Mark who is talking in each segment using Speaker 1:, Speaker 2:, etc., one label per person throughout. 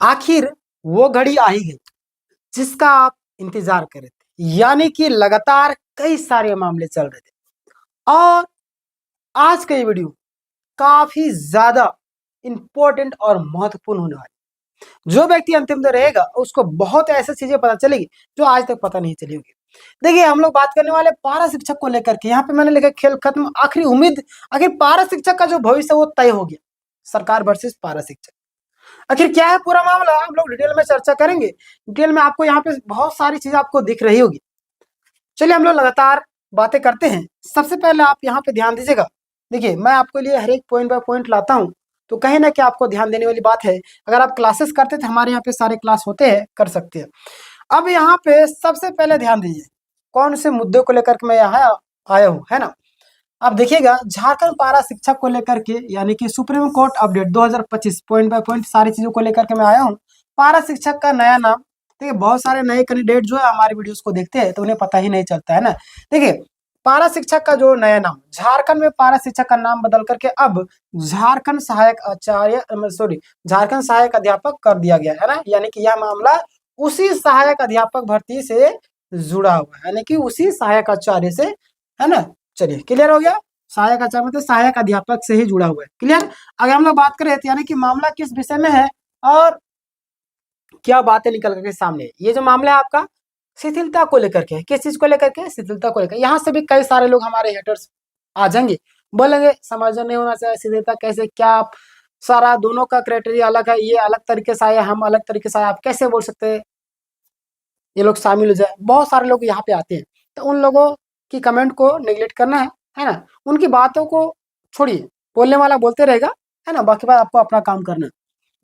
Speaker 1: आखिर वो घड़ी आ ही गई जिसका आप इंतजार कर रहे थे, यानी कि लगातार कई सारे मामले चल रहे थे और आज का ये वीडियो काफी ज्यादा इंपॉर्टेंट और महत्वपूर्ण होने वाला है। जो व्यक्ति अंतिम तक रहेगा उसको बहुत ऐसी चीजें पता चलेगी जो आज तक पता नहीं चली होगी। देखिए, हम लोग बात करने वाले पारा शिक्षक को लेकर के। यहाँ पे मैंने लिखा खेल खत्म, आखिरी उम्मीद। आखिर पारा शिक्षक का जो भविष्य वो तय हो गया, सरकार वर्सेस पारा शिक्षक। आखिर क्या है पूरा मामला, हम लोग डिटेल में चर्चा करेंगे। डिटेल में आपको यहाँ पे बहुत सारी चीजें आपको दिख रही होगी। चलिए हम लोग लगातार बातें करते हैं। सबसे पहले आप यहाँ पे ध्यान दीजिएगा। देखिए, मैं आपके लिए हर एक पॉइंट बाय पॉइंट लाता हूँ, तो कहीं ना क्या आपको ध्यान देने वाली बात है। अगर आप क्लासेस करते थे, हमारे यहाँ पे सारे क्लास होते हैं, कर सकते हैं। अब यहाँ पे सबसे पहले ध्यान दीजिए कौन से मुद्दे को लेकर के मैं यहाँ आया हूँ, है ना। अब देखिएगा, झारखंड पारा शिक्षक को लेकर के, यानी कि supreme court update 2025 point by point सारी चीजों को लेकर के मैं आया हूँ। पारा शिक्षक का नया नाम। देखिए, बहुत सारे नए कैंडिडेट जो है हमारे वीडियोस को देखते हैं तो उन्हें पता ही नहीं चलता है ना। देखिए, पारा शिक्षक का जो नया नाम, झारखंड में पारा शिक्षक का नाम बदल करके अब झारखंड सहायक आचार्य झारखंड सहायक अध्यापक कर दिया गया है ना। यानी कि यह मामला उसी सहायक अध्यापक भर्ती से जुड़ा हुआ है, यानी कि उसी सहायक आचार्य से, है ना। चलिए, क्लियर हो गया। सहायक आचार्य मतलब सहायक अध्यापक से ही जुड़ा हुआ है। क्लियर। अगर हम लोग बात करें तो यानी कि मामला किस विषय में है और क्या बातें निकल करके सामने। ये जो मामला है आपका शिथिलता को लेकर के, किस चीज को लेकर के, शिथिलता को लेकर। यहाँ से भी कई सारे लोग हमारे हेटर्स आ जाएंगे, बोलेंगे समायोजन नहीं होना चाहिए, शिथिलता कैसे, क्या आप सारा दोनों का क्राइटेरिया अलग है, ये अलग तरीके से आया, हम अलग तरीके से आया, आप कैसे बोल सकते हैं ये लोग शामिल हो जाए। बहुत सारे लोग यहाँ पे आते हैं, तो उन लोगों की कमेंट को नेग्लेक्ट करना है ना। उनकी बातों को छोड़िए, बोलने वाला बोलते रहेगा, है ना। बाकी बात आपको अपना काम करना है।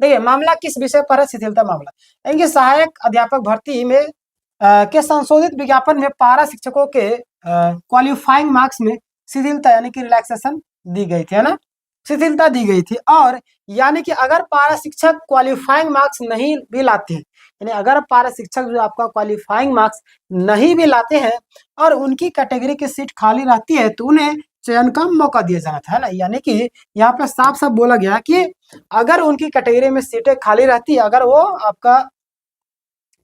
Speaker 1: देखिए, मामला किस विषय पर है, शिथिलता मामला। यानी सहायक अध्यापक भर्ती में के संशोधित विज्ञापन में पारा शिक्षकों के क्वालिफाइंग मार्क्स में शिथिलता यानी कि रिलैक्सेशन दी गई थी, है ना। शिथिलता दी गई थी। और यानी कि अगर पारा शिक्षक क्वालिफाइंग मार्क्स नहीं भी लाते हैं, यानी अगर पारा शिक्षक जो आपका क्वालिफाइंग मार्क्स नहीं भी लाते हैं और उनकी कैटेगरी की सीट खाली रहती है तो उन्हें चयन का मौका दिया जाना था, है ना। यानी कि यहाँ पे साफ साफ बोला गया कि अगर उनकी कैटेगरी में सीटें खाली रहती, अगर वो आपका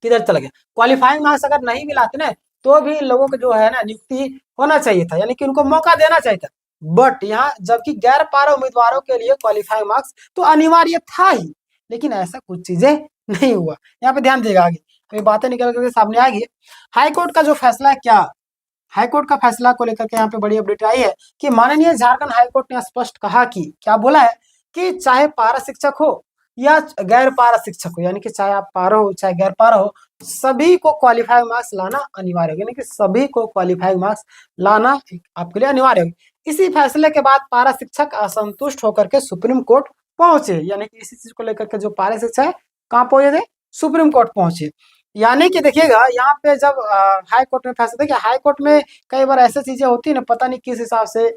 Speaker 1: किधर चला गया, क्वालिफाइंग मार्क्स अगर नहीं भी लाते ना, तो भी लोगों को जो है ना नियुक्ति होना चाहिए था, यानी कि उनको मौका देना चाहिए था। बट यहाँ जबकि गैर पारा उम्मीदवारों के लिए क्वालिफाइंग मार्क्स तो अनिवार्य था ही, लेकिन ऐसा कुछ चीजें नहीं हुआ। यहाँ पे ध्यान देगा, आगे अभी बातें निकल करके सामने आएगी। हाईकोर्ट का जो फैसला है, क्या हाईकोर्ट का फैसला को लेकर के यहाँ पे बड़ी अपडेट आई है कि माननीय झारखंड हाईकोर्ट ने स्पष्ट कहा कि, क्या बोला है कि चाहे पारा शिक्षक हो या गैर पारा शिक्षक हो, यानी कि चाहे आप पारा हो चाहे गैर पारा हो, सभी को क्वालिफाइंग मार्क्स लाना अनिवार्य होगा, यानी कि सभी को क्वालिफाइंग मार्क्स लाना आपके लिए अनिवार्य होगा। इसी फैसले के बाद पारा शिक्षक असंतुष्ट होकर के सुप्रीम कोर्ट पहुंचे, यानी कि इसी चीज को लेकर के जो पारा शिक्षक है कहाँ पहुंचे थे, सुप्रीम कोर्ट पहुंचे। यानी कि देखिएगा, यहाँ पे जब हाई कोर्ट में फैसला, देखिए हाई कोर्ट में कई बार ऐसी चीजें होती है ना, पता नहीं किस हिसाब से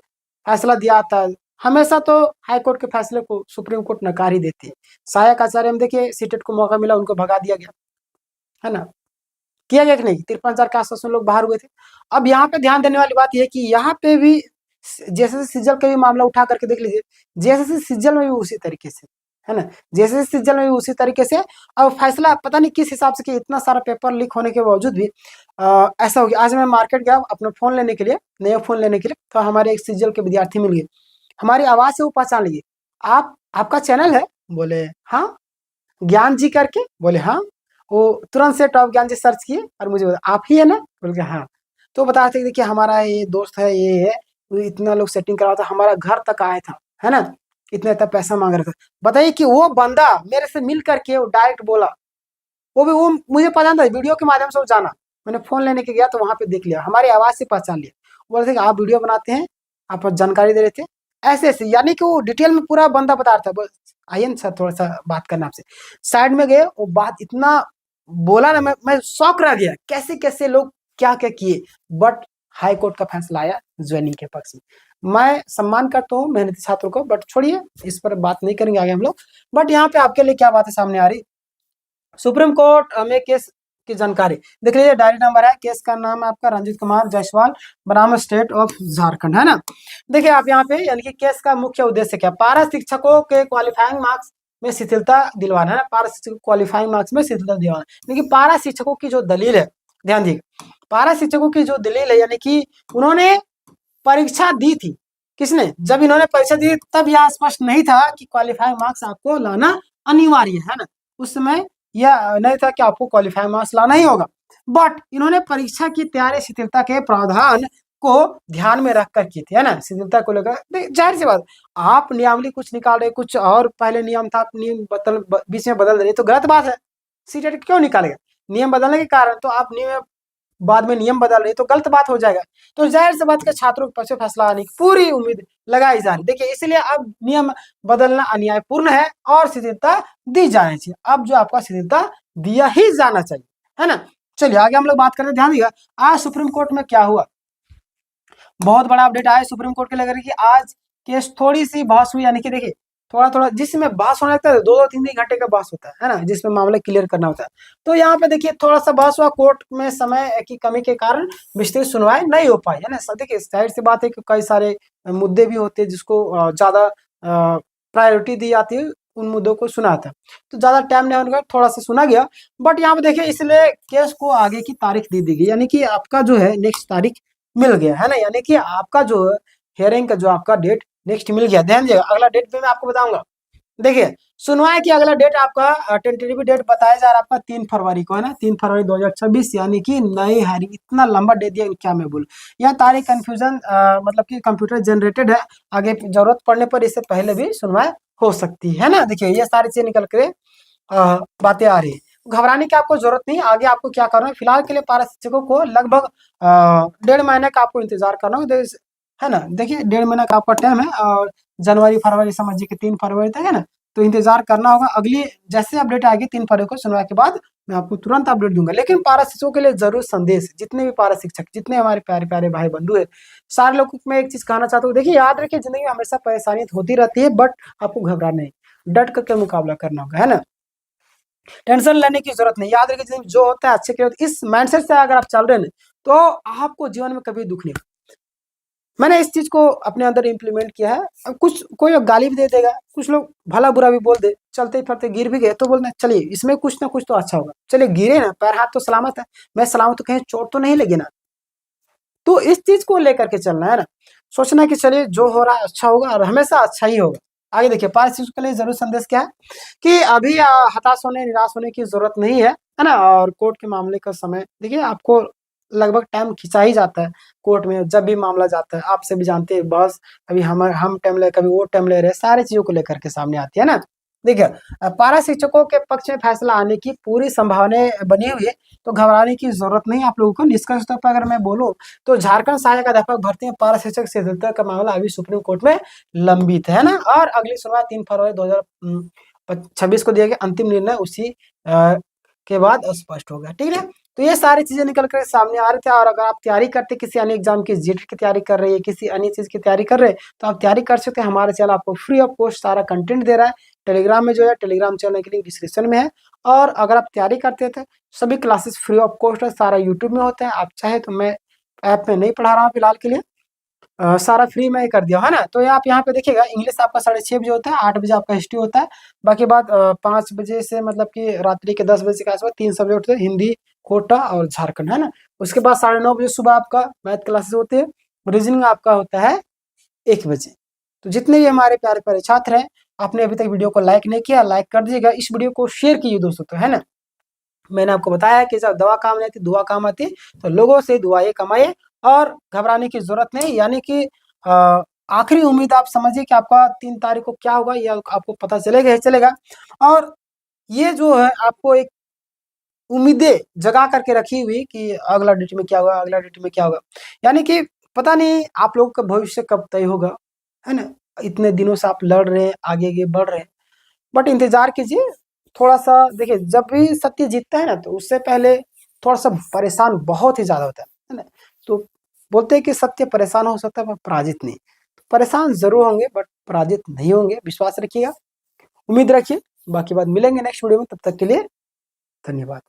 Speaker 1: फैसला दिया आता है। हमेशा तो हाई कोर्ट के फैसले को सुप्रीम कोर्ट नकार ही देती है। सहायक आचार्य में देखिए सीटेट को मौका मिला, उनको भगा दिया गया, है ना। किया गया कि नहीं, 53,000 के आसपास लोग बाहर हुए थे। अब यहाँ पे ध्यान देने वाली बात यह है कि यहाँ पे भी जैसे सिज्जल का भी मामला उठा करके देख लीजिए, जैसे सिज्जल में भी उसी तरीके से, है ना, जैसे सिज्जल में भी उसी तरीके से। अब फैसला पता नहीं किस हिसाब से कि इतना सारा पेपर लीक होने के बावजूद भी ऐसा हो गया। आज मैं मार्केट गया अपना फोन लेने के लिए, नया फोन लेने के लिए, तो हमारे एक सिज्जल के विद्यार्थी मिल गए। हमारी आवाज से वो पहचान लिए, आपका चैनल है, बोले हाँ। ज्ञान जी करके, बोले हाँ। वो तुरंत से टॉप ज्ञान जी सर्च किए और मुझे बोला आप ही है ना, बोल के हाँ। तो बता रहे थे कि हमारा ये दोस्त है, ये है, तो इतना लोग सेटिंग करा था, हमारा घर तक आया था, है ना, इतना इतना पैसा मांग रहा था। बताइए कि वो बंदा मेरे से मिल करके वो डायरेक्ट बोला, वो भी वो मुझे पता था, वीडियो के माध्यम से वो जाना। मैंने फोन लेने के गया तो वहां पे देख लिया, हमारी आवाज से पहचान लिया। बोल रहे थे कि आप वीडियो बनाते हैं, आप जानकारी दे रहे थे, ऐसे ऐसे, यानी कि वो डिटेल में पूरा बंदा बता रहा था। बस आइए ना सर, थोड़ा सा बात करना आपसे। साइड में गए, वो बात इतना बोला ना, मैं शौक रह गया, कैसे कैसे लोग क्या क्या किए। बट हाई कोर्ट का फैसला आया ज्वाइनिंग के पक्ष में। मैं सम्मान करता हूँ मेहनती छात्रों को, बट छोड़िए, इस पर बात नहीं करेंगे आगे हम लोग। बट यहाँ पे आपके लिए क्या बातें सामने आ रही, सुप्रीम कोर्ट में केस की जानकारी देख लीजिए। डायरी नंबर है, केस का नाम है आपका रंजीत कुमार जायसवाल, बनाम स्टेट ऑफ झारखंड, है ना। देखिए आप यहाँ पे, यानी कि केस का मुख्य उद्देश्य क्या, पारा शिक्षकों के क्वालिफाइंग मार्क्स में शिथिलता दिलवाना है ना, पारा शिक्षकों क्वालिफाइंग मार्क्स में शिथिलता दिलवाना। लेकिन पारा शिक्षकों की जो दलील है, ध्यान दीजिए, पारा शिक्षकों की जो दलील है, यानी कि उन्होंने परीक्षा दी थी। किसने? जब इन्होंने परीक्षा दी तब यह स्पष्ट नहीं था कि क्वालिफाइंग मार्क्स आपको लाना अनिवार्य है ना, उस समय यह नहीं था कि आपको क्वालिफाइंग मार्क्स लाना ही होगा। बट इन्होंने परीक्षा की तैयारी शिथिलता के प्रावधान को ध्यान में रखकर की थी, है ना, शिथिलता को लेकर। जाहिर सी बात, आप नियमावली कुछ निकाल रहे, कुछ और पहले नियम था, नियम बीच में बदल रहे, तो गलत बात है। सीटेट क्यों निकालेगा? नियम बदलने के कारण तो आप नियम बाद में नियम बदल रहे तो गलत बात हो जाएगा। तो जाहिर सी बात है छात्रों के पक्ष में फैसला आने की पूरी उम्मीद लगाई जा रही। देखिए, इसलिए अब नियम बदलना अन्यायपूर्ण है और शिथिलता दी जानी चाहिए। अब जो आपका शिथिलता दिया ही जाना चाहिए, है ना। चलिए आगे हम लोग बात करते हैं। ध्यान दीजिएगा, आज सुप्रीम कोर्ट में क्या हुआ, बहुत बड़ा अपडेट आया सुप्रीम कोर्ट के लेकर कि आज केस थोड़ी सी बहस हुई, यानी कि देखिए थोड़ा थोड़ा जिसमें बहस होने लगता है, 2-2 3 घंटे का बहस होता है ना, जिसमें मामला क्लियर करना होता है। तो यहाँ पे देखिए थोड़ा सा बहस हुआ, कोर्ट में समय की कमी के कारण विस्तृत सुनवाई नहीं हो पाई, है ना। देखिए जाहिर सी बात है कि कई सारे मुद्दे भी होते हैं जिसको ज्यादा प्रायोरिटी दी जाती है, उन मुद्दों को सुना था, तो ज्यादा टाइम नहीं होने का थोड़ा सा सुना गया। बट यहाँ पे देखिए इसलिए केस को आगे की तारीख दे दी गई, यानी कि आपका जो है नेक्स्ट तारीख मिल गया, है ना, यानी कि आपका जो हियरिंग का जो आपका डेट नेक्स्ट मिल गया। ध्यान दीजिएगा, अगला डेट भी मैं आपको बताऊंगा। देखिए सुनवाई की अगला डेट आपका टेंटेटिव डेट बताया जा रहा है आपका 3 फरवरी को, है ना, 3 फरवरी 2026, यानी कि नई हायरिंग। इतना लंबा डेट दिया, क्या मैं बोलूं। यह तारीख कंफ्यूजन मतलब कि कंप्यूटर जनरेटेड है, आगे जरूरत पड़ने पर इससे पहले भी सुनवाई हो सकती है ना। देखिए ये सारी चीजें निकल के बातें आ रही है। घबराने की आपको जरूरत नहीं। आगे आपको क्या करना है, फिलहाल के लिए पारा शिक्षकों को लगभग 1.5 महीने का आपको इंतजार करना होगा, है ना। देखिए 1.5 महीना का आपका टाइम है, और जनवरी फरवरी समझिए कि 3 फरवरी तक, है ना, तो इंतजार करना होगा। अगली जैसे अपडेट आएगी 3 फरवरी को सुनवाई के बाद, मैं आपको तुरंत अपडेट दूंगा। लेकिन पारा शिक्षकों के लिए जरूर संदेश, जितने भी पारा शिक्षक, जितने हमारे प्यारे प्यारे भाई बंधु है, सारे लोगों को मैं एक चीज कहना चाहता हूँ। देखिए याद रखिए, जिंदगी में हमेशा परेशानी होती रहती है, बट आपको घबराना नहीं, डट करके मुकाबला करना होगा, है ना। टेंशन लेने की जरूरत नहीं। याद रखिए जो होता है अच्छे के लिए, इस माइंडसेट से अगर आप चल रहे हैं तो आपको जीवन में कभी दुख नहीं। मैंने इस चीज को अपने अंदर इम्प्लीमेंट किया है। अब कुछ कोई गाली भी दे देगा, कुछ लोग भला बुरा भी बोल दे, चलते फिरते गिर भी गए तो बोलना चलिए इसमें कुछ ना कुछ तो अच्छा होगा, चलिए गिरे ना, पैर हाथ तो सलामत है, मैं सलामत, तो कहीं चोट तो नहीं लगी ना। तो इस चीज को लेकर के चलना है ना, सोचना कि चलिए जो हो रहा है अच्छा होगा और हमेशा अच्छा ही होगा। आगे देखिए पांच चीज के लिए जरूर संदेश क्या है कि अभी हताश होने निराश होने की जरूरत नहीं है ना। और कोर्ट के मामले का समय देखिए आपको लगभग टाइम खिंचा ही जाता है कोर्ट में, जब भी मामला जाता है, आपसे भी जानते हैं बस, कभी हम टाइम ले, कभी वो टाइम ले रहे, सारी चीजों को लेकर के सामने आती है ना। देखिए पारा शिक्षकों के पक्ष में फैसला आने की पूरी संभावना बनी हुई है, तो घबराने की जरूरत नहीं आप लोगों को। निष्कर्ष तौर पर अगर मैं बोलूं तो झारखंड सहायक अध्यापक भर्ती में पारा शिक्षक शिथिलता का मामला अभी सुप्रीम कोर्ट में लंबित है ना, और अगली सुनवाई 3 फरवरी 2026 को दिया गया। अंतिम निर्णय उसी के बाद स्पष्ट होगा, ठीक है। तो ये सारी चीजें निकल कर सामने आ रहे थे। और अगर आप तैयारी करते किसी अन्य एग्जाम की, जीटी की तैयारी कर रही है, किसी अन्य चीज की तैयारी कर रहे हैं, तो आप तैयारी कर सकते हैं। हमारे चैनल आपको फ्री ऑफ कॉस्ट सारा कंटेंट दे रहा है। टेलीग्राम में जो है, टेलीग्राम चैनल की लिंक डिस्क्रिप्शन में है। और अगर आप तैयारी करते थे, सभी क्लासेस फ्री ऑफ कॉस्ट है, सारा यूट्यूब में होता है। आप चाहे तो मैं ऐप में नहीं पढ़ा रहा हूँ फिलहाल के लिए, सारा फ्री में ही कर दिया, है ना। तो ये आप यहाँ पे देखिएगा, इंग्लिश आपका 6:30 बजे होता है, 8 बजे आपका हिस्ट्री होता है। बाकी बात 5 बजे से मतलब कि रात्रि के 10 बजे के आसपास 3 सब्जेक्ट होते हैं, हिंदी, कोटा और झारखंड, है ना। उसके बाद 9:30 बजे सुबह आपका मैथ क्लासेस होते हैं। रीजनिंग आपका होता है 1 बजे। तो जितने भी हमारे प्यारे प्यारे छात्र हैं, आपने अभी तक वीडियो को लाइक नहीं किया, लाइक कर दीजिएगा, इस वीडियो को शेयर कीजिए दोस्तों, तो है ना। मैंने आपको बताया कि जब दवा काम नहीं आती दुआ काम आती है, तो लोगों से दुआएं कमाइए और घबराने की जरूरत नहीं। यानी कि आखिरी उम्मीद आप समझिए कि आपका 3 तारीख को क्या होगा, यह आपको पता चलेगा ही चलेगा। और ये जो है आपको एक उम्मीदें जगा करके रखी हुई कि अगला डेट में क्या होगा, अगला डेट में क्या होगा। यानी कि पता नहीं आप लोगों का भविष्य कब तय होगा, है ना। इतने दिनों से आप लड़ रहे हैं, आगे आगे बढ़ रहे हैं, बट इंतजार कीजिए थोड़ा सा। देखिए जब भी सत्य जीतता है ना, तो उससे पहले थोड़ा सा परेशान बहुत ही ज्यादा होता है ना। तो बोलते हैं कि सत्य परेशान हो सकता है पर पराजित नहीं। तो परेशान जरूर होंगे बट पराजित नहीं होंगे, विश्वास रखिएगा, उम्मीद रखिए। बाकी बात मिलेंगे नेक्स्ट वीडियो में, तब तक के लिए धन्यवाद।